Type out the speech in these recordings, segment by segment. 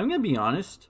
I'm gonna be honest,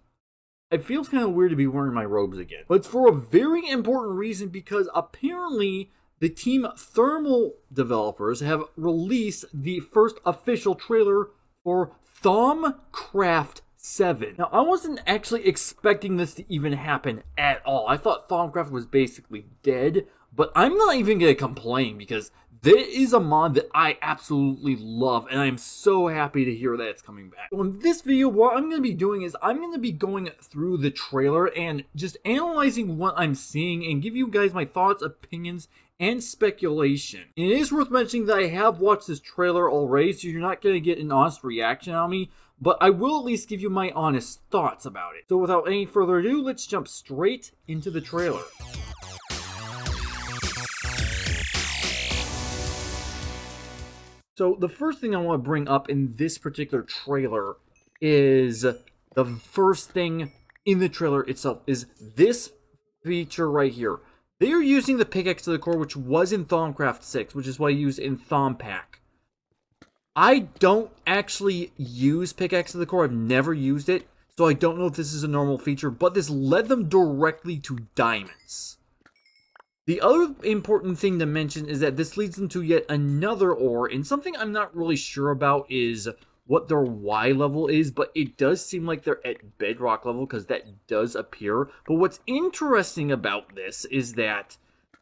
it feels kind of weird to be wearing my robes again. But it's for a very important reason, because apparently the team Thermal developers have released the first official trailer for Thaumcraft 7. Now, I wasn't actually expecting this to even happen at all. I thought Thaumcraft was basically dead, but I'm not even going to complain, because there is a mod that I absolutely love, and I'm so happy to hear that it's coming back. So in this video, what I'm going to be doing is I'm going to be going through the trailer and just analyzing what I'm seeing and give you guys my thoughts, opinions, and speculation. And it is worth mentioning that I have watched this trailer already, so you're not going to get an honest reaction on me, but I will at least give you my honest thoughts about it. So without any further ado, let's jump straight into the trailer. So the first thing I want to bring up in this particular trailer is the first thing in the trailer itself is this feature right here. They are using the pickaxe to the core, which was in Thaumcraft 6, which is what I use in Thaumpak. I don't actually use pickaxe to the core. I've never used it, so I don't know if this is a normal feature, but this led them directly to diamonds. The other important thing to mention is that this leads them to yet another ore, and something I'm not really sure about is what their Y level is, but it does seem like they're at bedrock level because that does appear. But what's interesting about this is that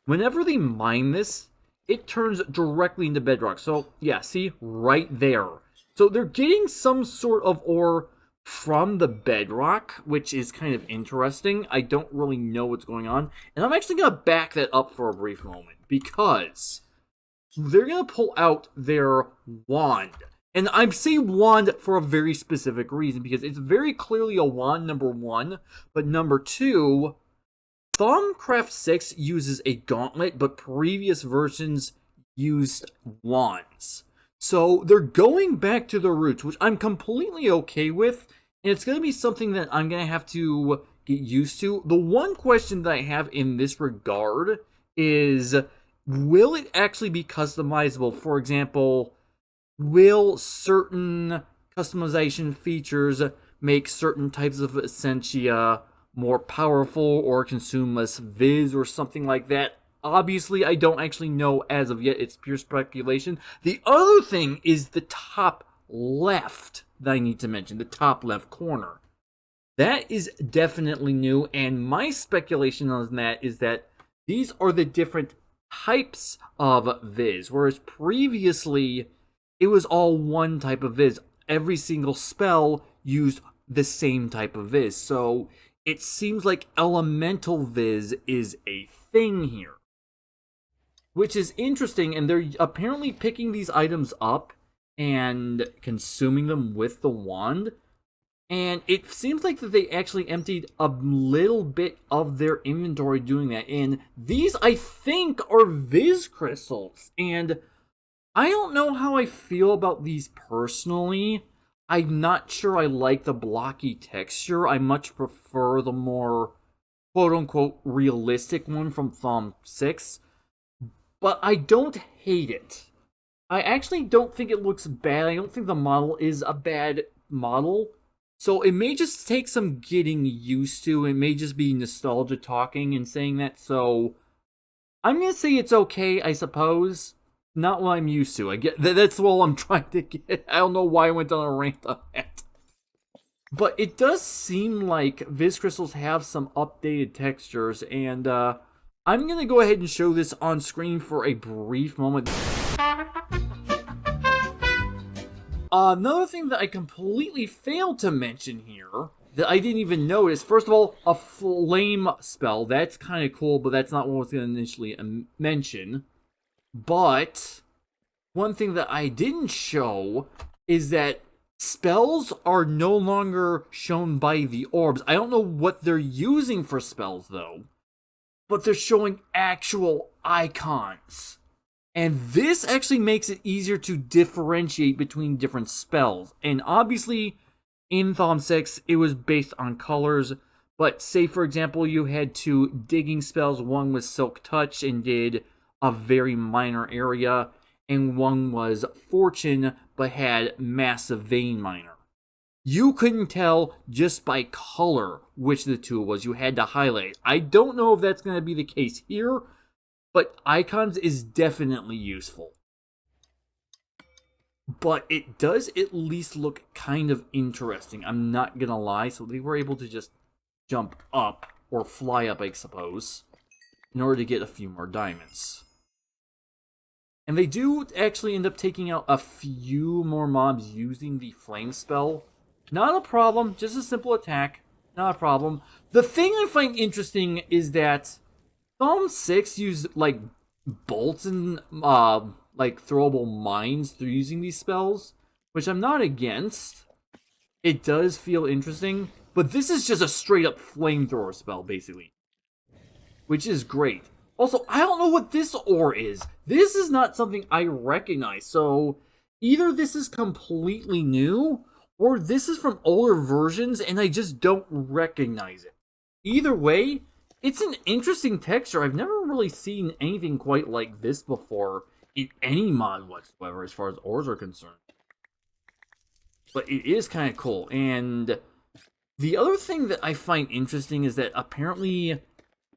whenever they mine this, it turns directly into bedrock. So yeah, see, right there. So they're getting some sort of ore from the bedrock, which is kind of interesting. I don't really know what's going on, and I'm actually going to back that up for a brief moment, because they're going to pull out their wand. And I'm saying wand for a very specific reason, because it's very clearly a wand, number one, but number two, Thaumcraft 6 uses a gauntlet, but previous versions used wands. So they're going back to their roots, which I'm completely okay with, and it's going to be something that I'm going to have to get used to. The one question that I have in this regard is, will it actually be customizable? For example, will certain customization features make certain types of essentia more powerful or consume less viz or something like that? Obviously, I don't actually know as of yet. It's pure speculation. The other thing is the top left that I need to mention, the top left corner. That is definitely new, and my speculation on that is that these are the different types of viz, whereas previously it was all one type of viz. Every single spell used the same type of viz, so it seems like elemental viz is a thing here, which is interesting, and they're apparently picking these items up and consuming them with the wand, and it seems like that they actually emptied a little bit of their inventory doing that, and these, I think, are Viz crystals, and I don't know how I feel about these personally. I'm not sure I like the blocky texture. I much prefer the more quote-unquote realistic one from Thaum 6, but I don't hate it. I actually don't think it looks bad. I don't think the model is a bad model. So it may just take some getting used to. It may just be nostalgia talking and saying that. So I'm going to say it's okay, I suppose. Not what I'm used to. I get that's all I'm trying to get. I don't know why I went on a rant on that. But it does seem like Viz crystals have some updated textures. And I'm going to go ahead and show this on screen for a brief moment. Another thing that I completely failed to mention here, that I didn't even notice, first of all, a flame spell. That's kind of cool, but that's not what I was going to initially mention. But one thing that I didn't show is that spells are no longer shown by the orbs. I don't know what they're using for spells, though, but they're showing actual icons. And this actually makes it easier to differentiate between different spells. And obviously, in Thaum 6, it was based on colors. But say, for example, you had two digging spells. One was Silk Touch and did a very minor area. And one was Fortune, but had Massive Vein Miner. you couldn't tell just by color which of the two it was. You had to highlight. I don't know if that's going to be the case here, but icons is definitely useful. But it does at least look kind of interesting, I'm not going to lie. So they were able to just jump up, or fly up, I suppose, in order to get a few more diamonds. And they do actually end up taking out a few more mobs using the flame spell. Not a problem, just a simple attack. Not a problem. The thing I find interesting is that Psalm 6 used, like, bolts and, like, throwable mines through using these spells, which I'm not against. It does feel interesting, but this is just a straight-up flamethrower spell, basically, which is great. Also, I don't know what this ore is. This is not something I recognize, so either this is completely new, or this is from older versions and I just don't recognize it. Either way, it's an interesting texture. I've never really seen anything quite like this before in any mod whatsoever as far as ores are concerned. But it is kind of cool. And the other thing that I find interesting is that apparently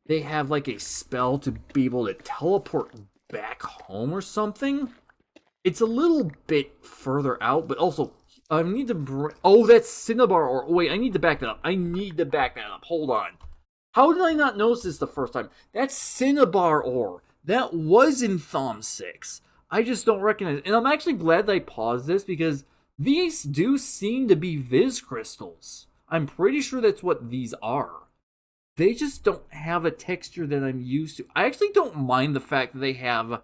they have like a spell to be able to teleport back home or something. It's a little bit further out, but also I need to oh, that's Cinnabar ore. Oh, wait, I need to back that up. Hold on. How did I not notice this the first time? That's Cinnabar ore. That was in Thaum 6. I just don't recognize it. And I'm actually glad that I paused this because these do seem to be Viz crystals. I'm pretty sure that's what these are. They just don't have a texture that I'm used to. I actually don't mind the fact that they have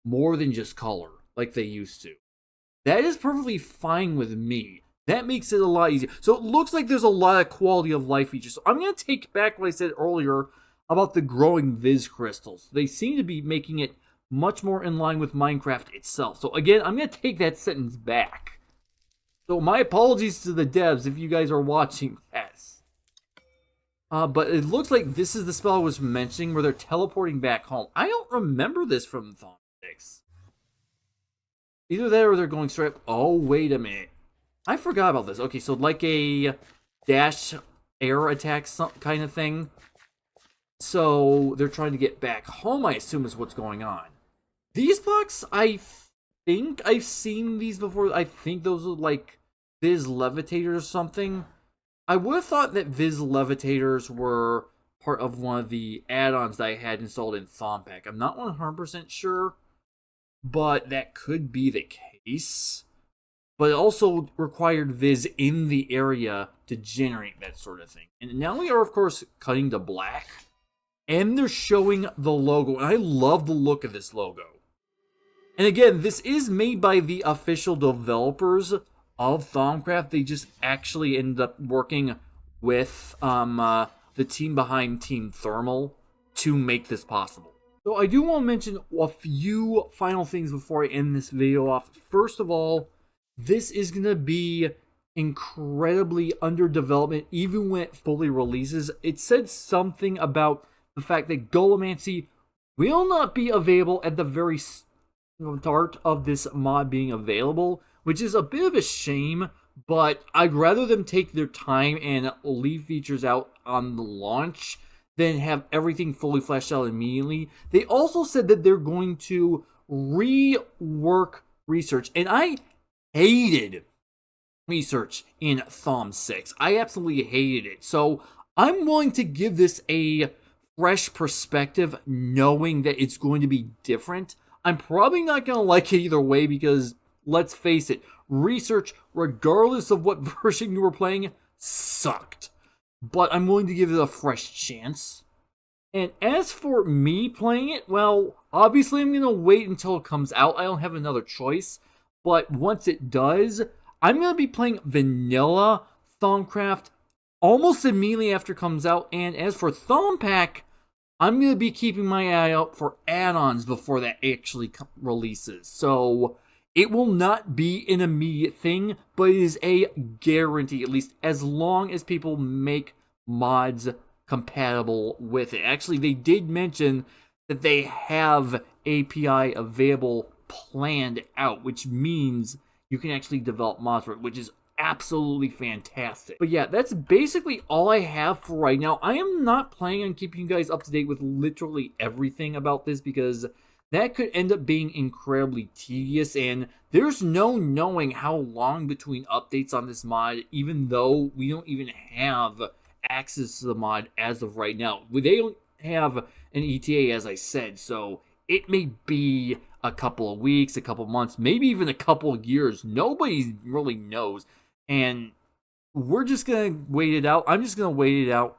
more than just color like they used to. That is perfectly fine with me. That makes it a lot easier. So it looks like there's a lot of quality of life features. So I'm going to take back what I said earlier about the growing Viz crystals. They seem to be making it much more in line with Minecraft itself. So again, I'm going to take that sentence back. So my apologies to the devs if you guys are watching this. But it looks like this is the spell I was mentioning where they're teleporting back home. I don't remember this from Thaum 6. Either that or they're going straight up. Oh, wait a minute. I forgot about this. Okay, so like a dash air attack kind of thing. So they're trying to get back home, I assume is what's going on. These blocks, I think I've seen these before. I think those are like Viz levitators or something. I would have thought that Viz levitators were part of one of the add-ons that I had installed in Thaumcraft. I'm not 100% sure, but that could be the case. But it also required Viz in the area to generate that sort of thing. And now we are, of course, cutting to black. And they're showing the logo. And I love the look of this logo. And again, this is made by the official developers of Thaumcraft. They just actually ended up working with the team behind Team Thermal to make this possible. So I do want to mention a few final things before I end this video off. First of all, this is going to be incredibly under development even when it fully releases. It said something about the fact that Golemancy will not be available at the very start of this mod being available, which is a bit of a shame, but I'd rather them take their time and leave features out on the launch than have everything fully fleshed out immediately. They also said that they're going to rework research, and I hated research in Thaum 6. I absolutely hated it. So I'm willing to give this a fresh perspective, knowing that it's going to be different. I'm probably not going to like it either way because, let's face it, research, regardless of what version you were playing, sucked. But I'm willing to give it a fresh chance. And as for me playing it, well, obviously I'm going to wait until it comes out. I don't have another choice. But once it does, I'm going to be playing vanilla Thaumcraft almost immediately after it comes out. And as for Thaumcraft, I'm going to be keeping my eye out for add-ons before that actually releases. So it will not be an immediate thing, but it is a guarantee, at least as long as people make mods compatible with it. Actually, they did mention that they have API available planned out, which means you can actually develop mods for it, which is absolutely fantastic. But yeah, that's basically all I have for right now. I am not planning on keeping you guys up to date with literally everything about this, because that could end up being incredibly tedious, and there's no knowing how long between updates on this mod, even though we don't even have access to the mod as of right now. They don't have an ETA, as I said, so it may be a couple of weeks, a couple of months, maybe even a couple of years. Nobody really knows. And we're just going to wait it out. I'm just going to wait it out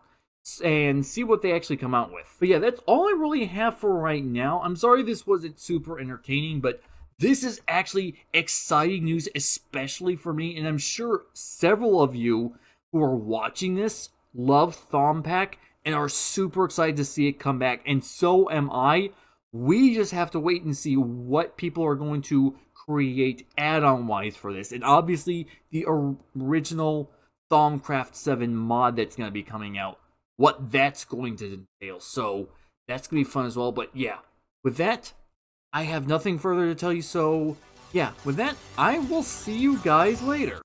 and see what they actually come out with. But yeah, that's all I really have for right now. I'm sorry this wasn't super entertaining, but this is actually exciting news, especially for me. And I'm sure several of you who are watching this love Thaumcraft and are super excited to see it come back. And so am I. We just have to wait and see what people are going to create add-on wise for this, and obviously the original Thaumcraft 7 mod that's going to be coming out, what that's going to entail. So that's going to be fun as well. But yeah, with that, I have nothing further to tell you. So yeah, with that, I will see you guys later.